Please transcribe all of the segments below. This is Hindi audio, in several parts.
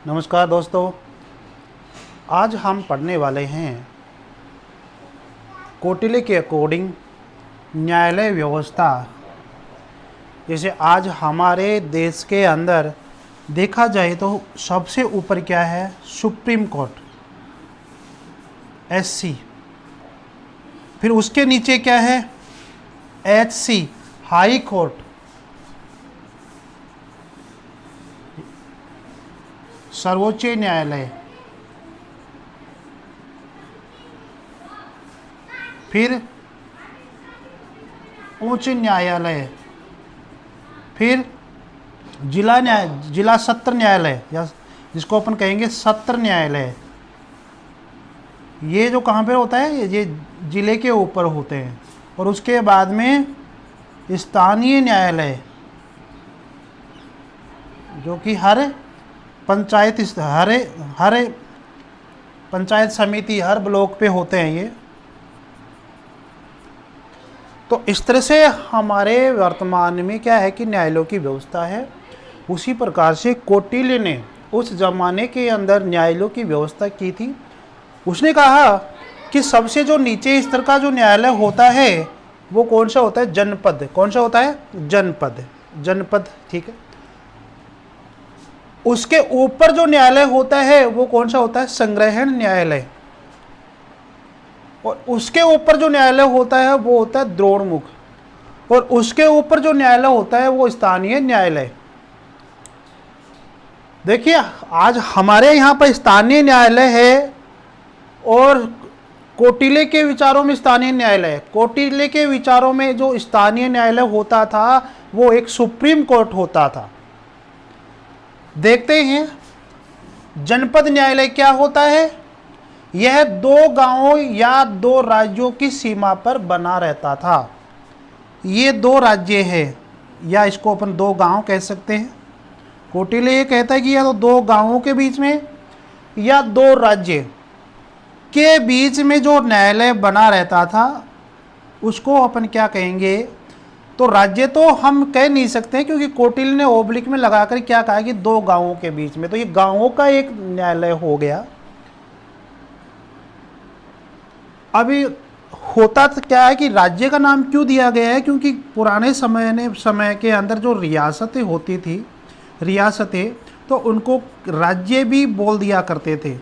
नमस्कार दोस्तों, आज हम पढ़ने वाले हैं कौटिल्य के अकॉर्डिंग न्यायालय व्यवस्था। जैसे आज हमारे देश के अंदर देखा जाए तो सबसे ऊपर क्या है? Supreme court SC. फिर उसके नीचे क्या है? HC high court. सर्वोच्च न्यायालय। फिर उच्च न्यायालय। फिर जिला सत्र न्यायालय या जिसको अपन कहेंगे सत्र न्यायालय। ये जो कहाँ पे होता है? ये जिले के ऊपर होते हैं। और उसके बाद में स्थानीय न्यायालय, जो कि हर पंचायत समिति, हर ब्लॉक पे होते हैं ये। तो इस तरह से हमारे वर्तमान में क्या है कि न्यायालयों की व्यवस्था है। उसी प्रकार से कौटिल्य ने उस जमाने के अंदर न्यायालयों की व्यवस्था की थी। उसने कहा कि सबसे जो नीचे स्तर का जो न्यायालय होता है वो कौन सा होता है? जनपद। कौन सा होता है? जनपद, ठीक है। उसके ऊपर जो न्यायालय होता है वो कौन सा होता है? संग्रहण न्यायालय। और उसके ऊपर जो न्यायालय होता है वो होता है द्रोणमुख। और उसके ऊपर जो न्यायालय होता है वो स्थानीय न्यायालय। देखिए, आज हमारे यहाँ पर स्थानीय न्यायालय है और कौटिल्य के विचारों में स्थानीय न्यायालय है। कौटिल्य के विचारों में जो स्थानीय न्यायालय होता था वो एक सुप्रीम कोर्ट होता था। देखते हैं जनपद न्यायालय क्या होता है। यह 2 गांवों या 2 राज्यों की सीमा पर बना रहता था। ये 2 राज्य है या इसको अपन 2 गांव कह सकते हैं। कौटिल्य ये कहता है कि या तो 2 गांवों के बीच में या 2 राज्य के बीच में जो न्यायालय बना रहता था उसको अपन क्या कहेंगे? तो राज्य तो हम कह नहीं सकते क्योंकि कौटिल्य ने ओब्लिक में लगाकर क्या कहा कि 2 गांवों के बीच में, तो ये गांवों का एक न्यायालय हो गया। अभी होता तो क्या है कि राज्य का नाम क्यों दिया गया है? क्योंकि पुराने समय के अंदर जो रियासतें होती थी, तो उनको राज्य भी बोल दिया करते थे।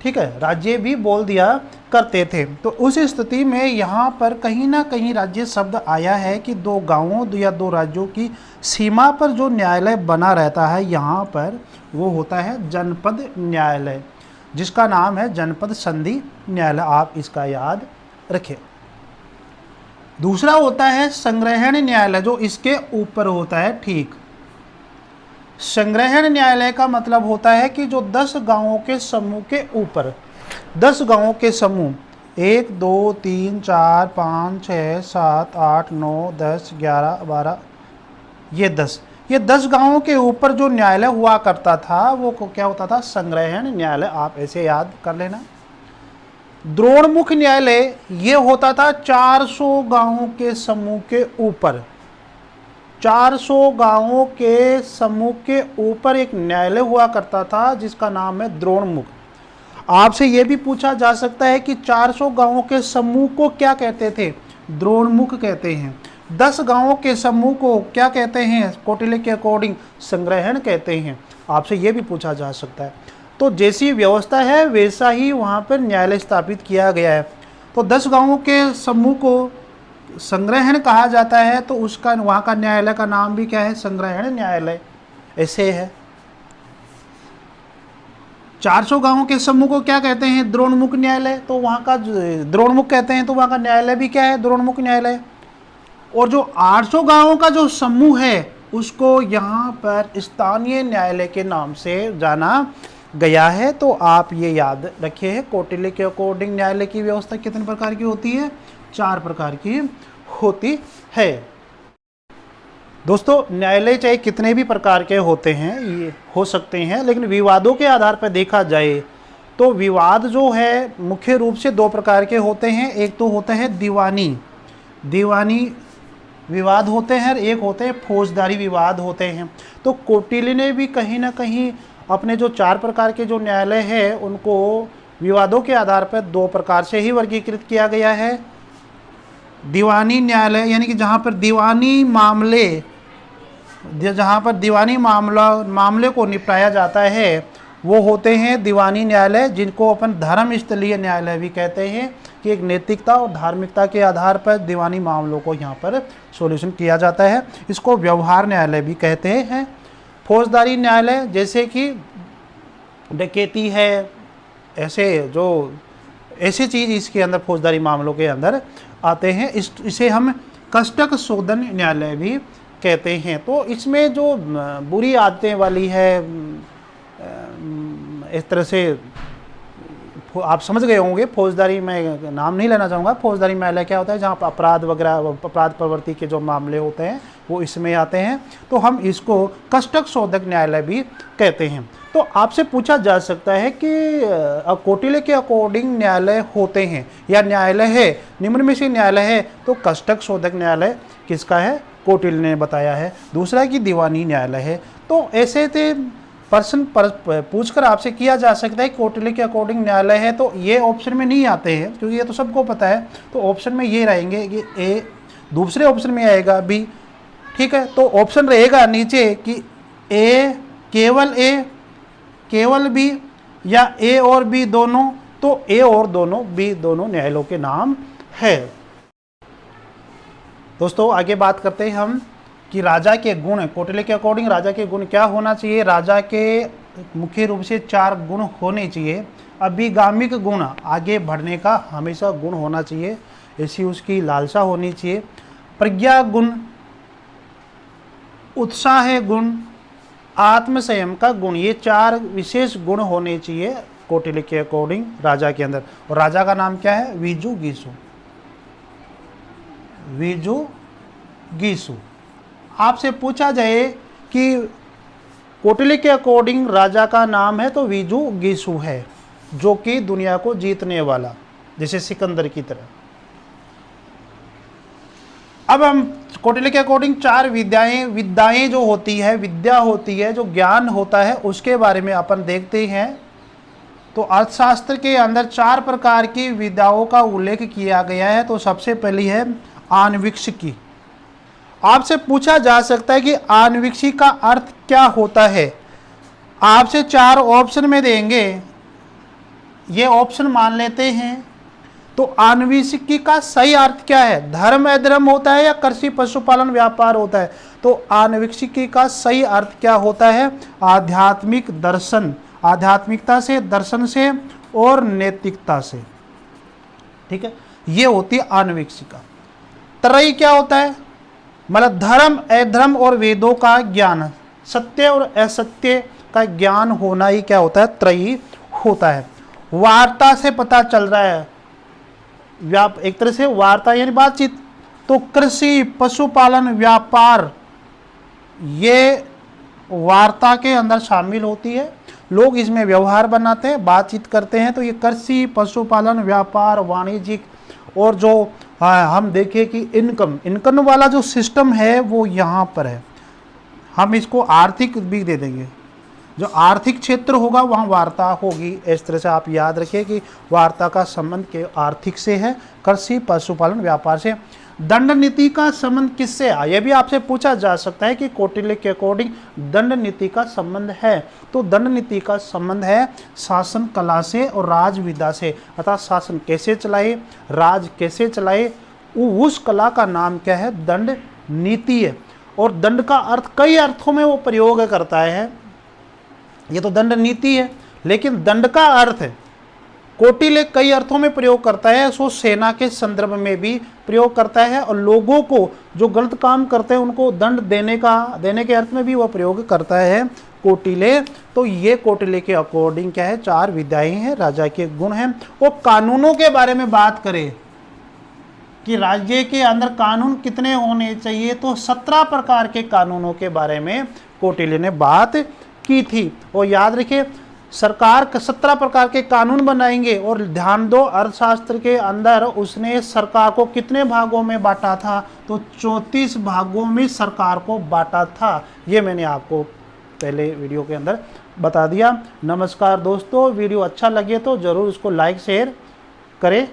ठीक है, राज्य भी बोल दिया करते थे। तो उस स्थिति में यहाँ पर कहीं ना कहीं राज्य शब्द आया है कि 2 गांवों या 2 राज्यों की सीमा पर जो न्यायालय बना रहता है यहाँ पर वो होता है जनपद न्यायालय, जिसका नाम है जनपद संधि न्यायालय। आप इसका याद रखें। दूसरा होता है संग्रहण न्यायालय, जो इसके ऊपर होता है। ठीक, संग्रहण न्यायालय का मतलब होता है कि जो 10 गांवों के समूह के ऊपर, 10 गांवों के समूह, 1 2 3 4 5 6 7 8 9 10 11 12, ये 10 गांवों के ऊपर जो न्यायालय हुआ करता था वो क्या होता था? संग्रहण न्यायालय। आप ऐसे याद कर लेना। द्रोणमुख न्यायालय ये होता था 400 गांवों के समूह के ऊपर। 400 गांवों के समूह के ऊपर एक न्यायालय हुआ करता था जिसका नाम है द्रोणमुख। आपसे यह भी पूछा जा सकता है कि 400 गांवों के समूह को क्या कहते थे? द्रोणमुख कहते हैं। 10 गांवों के समूह को क्या कहते हैं? कौटिल्य के अकॉर्डिंग संग्रहण कहते हैं। आपसे यह भी पूछा जा सकता है। तो जैसी व्यवस्था है वैसा ही वहाँ पर न्यायालय स्थापित किया गया है। तो 10 गांवों के समूह को संग्रहण कहा जाता है, तो उसका वहाँ का न्यायालय का नाम भी क्या है? संग्रहण न्यायालय। ऐसे है। 400 गांवों के समूह को क्या कहते हैं? द्रोणमुख न्यायालय। तो वहाँ का द्रोणमुख कहते हैं, तो वहाँ का न्यायालय भी क्या है? द्रोणमुख न्यायालय। और जो 800 गांवों का जो समूह है उसको यहाँ पर स्थानीय न्यायालय के नाम से जाना गया है। तो आप ये याद रखिए, कौटिल्य के अकॉर्डिंग न्यायालय की व्यवस्था कितने प्रकार की होती है? 4 प्रकार की होती है। दोस्तों, न्यायालय चाहे कितने भी प्रकार के होते हैं, ये हो सकते हैं, लेकिन विवादों के आधार पर देखा जाए तो विवाद जो है मुख्य रूप से 2 प्रकार के होते हैं। एक तो होता है दीवानी विवाद होते हैं, एक होते हैं फौजदारी विवाद होते हैं। तो कौटिल्य ने भी कहीं ना कहीं अपने जो 4 प्रकार के जो न्यायालय हैं उनको विवादों के आधार पर 2 प्रकार से ही वर्गीकृत किया गया है। दीवानी न्यायालय यानी कि जहाँ पर दीवानी मामले को निपटाया जाता है वो होते हैं दीवानी न्यायालय, जिनको अपन धर्म स्थलीय न्यायालय भी कहते हैं कि एक नैतिकता और धार्मिकता के आधार पर दीवानी मामलों को यहाँ पर सॉल्यूशन किया जाता है। इसको व्यवहार न्यायालय भी कहते हैं। फौजदारी न्यायालय जैसे कि डकैती है, ऐसे चीज़ इसके अंदर फौजदारी मामलों के अंदर आते हैं। इसे हम कष्टक शोधन न्यायालय भी कहते हैं। तो इसमें जो बुरी आदतें वाली है, इस तरह से आप समझ गए होंगे। फौजदारी, मैं नाम नहीं लेना चाहूँगा, फौजदारी न्यायालय क्या होता है, जहाँ पर अपराध प्रवृत्ति के जो मामले होते हैं वो इसमें आते हैं। तो हम इसको कष्टक शोधक न्यायालय भी कहते हैं। तो आपसे पूछा जा सकता है कि कौटिल्य के अकॉर्डिंग न्यायालय होते हैं या न्यायालय है, निम्न में से न्यायालय है, तो कष्टक शोधक न्यायालय किसका है, कौटिल्य ने बताया है। दूसरा कि दीवानी न्यायालय है। तो ऐसे थे प्रश्न पूछकर आपसे किया जा सकता है कौटिल्य के अकॉर्डिंग न्यायालय है, तो ये ऑप्शन में नहीं आते हैं क्योंकि ये तो सबको पता है। तो ऑप्शन में ये रहेंगे कि ए, दूसरे ऑप्शन में आएगा बी। ठीक है, तो ऑप्शन रहेगा नीचे कि ए, केवल बी या ए और बी दोनों। तो ए और दोनों, बी दोनों न्यायालयों के नाम है। दोस्तों आगे बात करते हैं हम कि राजा के गुण, कौटिल्य के अकॉर्डिंग राजा के गुण क्या होना चाहिए। राजा के मुख्य रूप से 4 गुण होने चाहिए। अभिगामिक गुण, आगे बढ़ने का हमेशा गुण होना चाहिए, ऐसी उसकी लालसा होनी चाहिए। प्रज्ञा गुण, उत्साह गुण, आत्मसंयम का गुण, ये 4 विशेष गुण होने चाहिए कौटिल्य के अकॉर्डिंग राजा के अंदर। और राजा का नाम क्या है, विजु गीसु। आपसे पूछा जाए कि कौटिल्य के अकॉर्डिंग राजा का नाम है तो विजु गीसु है, जो कि दुनिया को जीतने वाला, जैसे सिकंदर की तरह। अब हम कौटिल्य के अकॉर्डिंग 4 विद्याएं जो होती है, विद्या होती है, जो ज्ञान होता है, उसके बारे में अपन देखते हैं। तो अर्थशास्त्र के अंदर 4 प्रकार की विद्याओं का उल्लेख किया गया है। तो सबसे पहली है आन्वीक्षिकी। आपसे पूछा जा सकता है कि आन्वीक्षिकी का अर्थ क्या होता है। आपसे 4 ऑप्शन में देंगे, ये ऑप्शन मान लेते हैं। तो आन्वीक्षिकी का सही अर्थ क्या है, धर्म अधर्म होता है या कृषि पशुपालन व्यापार होता है। तो आन्वीक्षिकी का सही अर्थ क्या होता है, आध्यात्मिक दर्शन, आध्यात्मिकता से, दर्शन से और नैतिकता से। ठीक है, ये होती है आन्वीक्षिका। त्रयी क्या होता है, मतलब धर्म अधर्म और वेदों का ज्ञान, सत्य और असत्य का ज्ञान होना ही क्या होता है, त्रयी होता है। वार्ता से पता चल रहा है, एक तरह से वार्ता यानी बातचीत। तो कृषि पशुपालन व्यापार ये वार्ता के अंदर शामिल होती है। लोग इसमें व्यवहार बनाते हैं, बातचीत करते हैं। तो ये कृषि पशुपालन व्यापार वाणिज्यिक, और जो हम देखें कि इनकम वाला जो सिस्टम है वो यहाँ पर है। हम इसको आर्थिक भी दे देंगे, जो आर्थिक क्षेत्र होगा वहाँ वार्ता होगी। इस तरह से आप याद रखिए कि वार्ता का संबंध के आर्थिक से है, कृषि पशुपालन व्यापार से। दंड नीति का संबंध किससे है, यह भी आपसे पूछा जा सकता है कि कौटिल्य के अकॉर्डिंग दंड नीति का संबंध है। तो दंड नीति का संबंध है शासन कला से और राज विद्या से, अर्थात शासन कैसे चलाए, राज कैसे चलाए, उस कला का नाम क्या है, दंड नीति है। और दंड का अर्थ कई अर्थों में वो प्रयोग करता है, ये तो दंड नीति है, लेकिन दंड का अर्थ है कौटिल्य कई अर्थों में प्रयोग करता है। सो सेना के संदर्भ में भी प्रयोग करता है, और लोगों को जो गलत काम करते हैं उनको दंड देने के अर्थ में भी वह प्रयोग करता है कौटिल्य। तो ये कौटिल्य के अकॉर्डिंग क्या है, 4 विद्याएं हैं, राजा के गुण हैं। वो कानूनों के बारे में बात करें कि राज्य के अंदर कानून कितने होने चाहिए, तो 17 प्रकार के कानूनों के बारे में कौटिल्य ने बात की थी। और याद रखिए, सरकार 17 प्रकार के कानून बनाएंगे। और ध्यान दो, अर्थशास्त्र के अंदर उसने सरकार को कितने भागों में बांटा था, तो 34 भागों में सरकार को बांटा था। ये मैंने आपको पहले वीडियो के अंदर बता दिया। नमस्कार दोस्तों, वीडियो अच्छा लगे तो ज़रूर इसको लाइक शेयर करें।